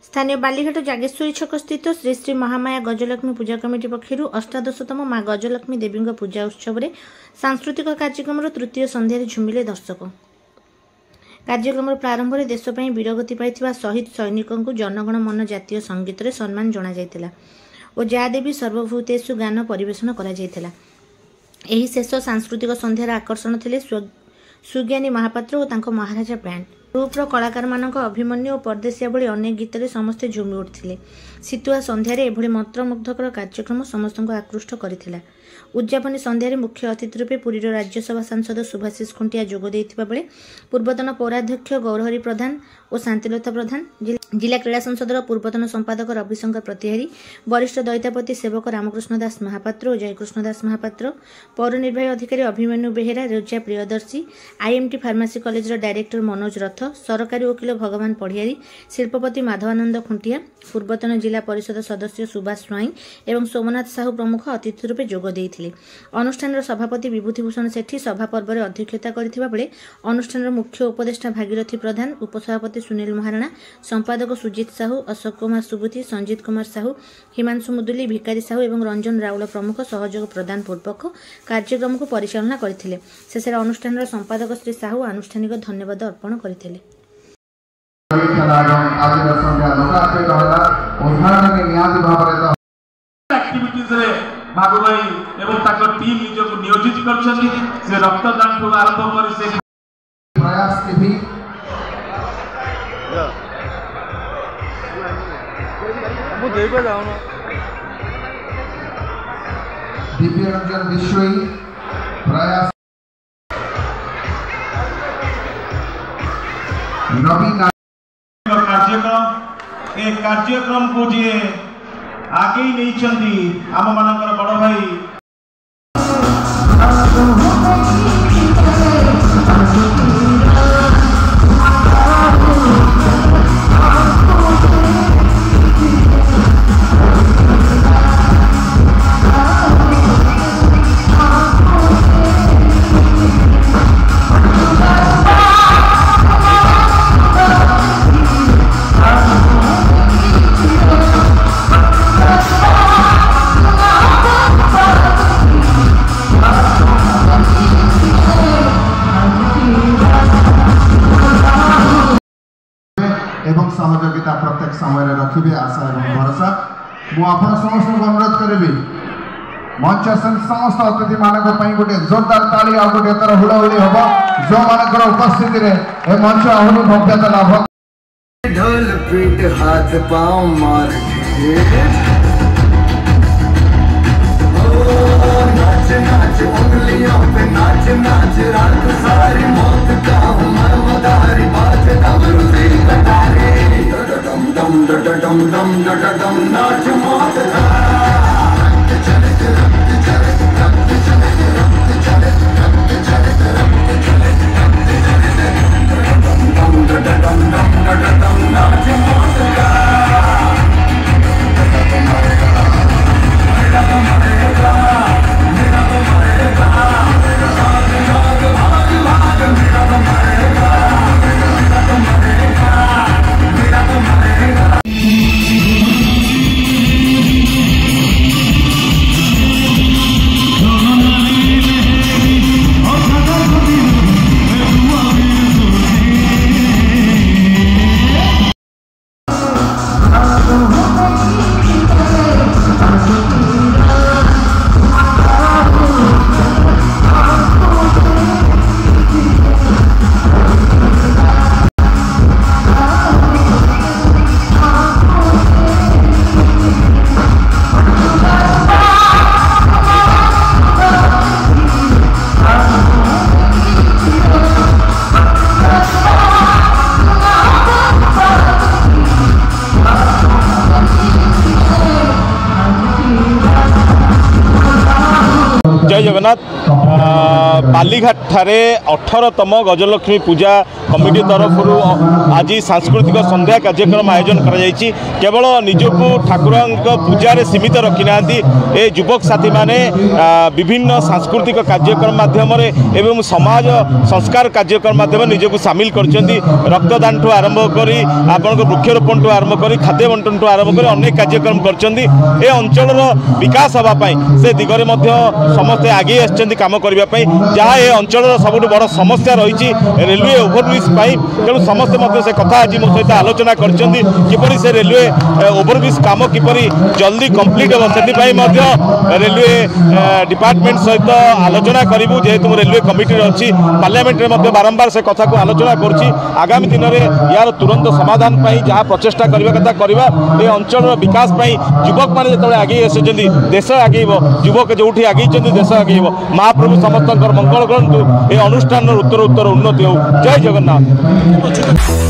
स्थानीय बालीघाट जागेश्वरी छक स्थित श्री श्री महामाया गजलक्ष्मी पूजा कमिटी पक्षर अष्टादशतम माँ गजलक्ष्मी देवी पूजा उत्सव में सांस्कृतिक कार्यक्रम तृतीय संध्यार झुमिले दर्शक। कार्यक्रम प्रारंभ में देशपाई वीरगति पाई शहीद सैनिकों को जनगण मन जातीय संगीत रे सम्मान जना जायतिला और जा देवी सर्वभूतेषु गान परिवेषण करा जायतिला। एही शेष सांस्कृतिक संध्यार आकर्षण थिले सुज्ञानी महापात्र और तांको महाराजा बैंड ग्रुप्र कलाकार मानक अभिमन्यु और परदेशिया भली अनेक गीत रे समस्ते झुमी उठिले। शीतुआ संध्यार एभली मंत्रमुग्धकर कार्यक्रम समस्त आकृष्ट करथिला। उद्यापनी संध्यार मुख्य अतिथि रूपे पुरी राज्यसभा सांसद सुभाषिष खुंटिया जोग देइथिबा बेले पूर्वतन पौराध्यक्ष गौरहरि प्रधान और शांतिलता प्रधान, जिला क्रीड़ा संसदर पूर्वतन संपादक रविशंकर प्रतिहारी, वरिष्ठ दैतापति सेवक रामकृष्ण दास महापात्र और जयकृष्ण दास महापात्र, पौर निर्वाही अधिकारी अभिमन्यु बेहेरा, रेजा Priyadarshi, IMT pharmacy college director Manoj रथ, सरकारी वकील भगवान पढ़ियारी, शिल्पपति माधवानंद खुंटिया, पूर्वतन जिला परिषद सदस्य सुभाष स्वाई एवं सोमनाथ साहू प्रमुख अतिथि रूपे जोग देइथिले। अनुष्ठान सभापति विभूतिभूषण सेठी सभा पर्व में अध्यक्षता करथिबा बेले अनुष्ठान मुख्य उपदेष्टा भागीरथी प्रधान, उपसभापति सुनील महाराणा, संपादक सुजित साहू, अशोक कुमार सुबुति, संजीत कुमार साहू, हिमांशु मुदुली, भिकारी साहू एवं रंजन राउल प्रमुख सहयोग प्रदान पूर्वक कार्यक्रम को परिचालना करथिले। शेष अनुष्ठान संपादक श्री साहू आनुष्ठानिक धन्यवाद अर्पण करथिले। टीम निजको नियोजित करछथि से रक्तदान को आरंभ करी से प्रयास के भी मु देबे जाऊ न दिव्य रंजन विश्वई प्रयास नवीन कार्यक्रम को जे आगे नहीं चंदी आम मानकर बड़ भाई एवं सहयोगिता प्रत्येक समय रखिबे आशा एवं भरोसा। मुझे समस्त अनुरोध करी मंच समस्त अतिथि मानक गोटे जोरदार ताली आ गोटे तर हुड़हुड़ी हम जो मानकर उपस्थिति रे ए मंच आहरी भव्यता लाभ। ढोल पीट हाथ पांव मार नाच नाच उंगलियों पे नाच नाच रात सारी मौत का मरमदारी बात डमरू से कटारे डम डम डम डम डम नाच मौत का रक्त चले रक्त चले रक्त चले रक्त चले रक्त चले रक्त चले रक्त चले डम डम डम नाच मौत का जय जगन्नाथ। बालीघाट ठारे 18तम गजलक्ष्मी पूजा कमिटी तरफ आज सांस्कृतिक संध्या कार्यक्रम आयोजन कर केवल निजक ठाकुर पूजार सीमित रखी ना ए युवक साथी माने विभिन्न सांस्कृतिक कार्यक्रम माध्यम एवं समाज संस्कार कार्यक्रम माध्यम निजक सामिल कर रक्तदान ठू आरंभ कर आपण वृक्षरोपण ठू आरंभ कर खाद्य बंटन ठू आरंभ कर अनेक कार्यक्रम कर अंचल विकास हाँपाई से दिगरे समस्ते आगे आम करने जहाँ ये अंचल सबुठ बड़ समस्या रही रेलवे ओभरब्रिज तेणु समस्ते से कथा आज मो सहित आलोचना करपर से रेलवे ओभरब्रिज काम किपर जल्दी कंप्लीट हम से रेलवे डिपार्टमेंट सहित आलोचना करूँ जेहेतु रेलवे कमिटी अच्छी पार्लियामेंट में बारंबार से कथा को आलोचना करुँची आगामी दिन में यार तुरंत समाधान जहाँ प्रचेषा करने कथा करवा ये अंचल विकास युवक मैंने जो आगे आसुँच देश आगे युवक जो आगे देश आगे महाप्रभु समस्त मंगल करतु ये अनुष्ठान उत्तर उत्तर उन्नति हो। जय जगन्नाथ।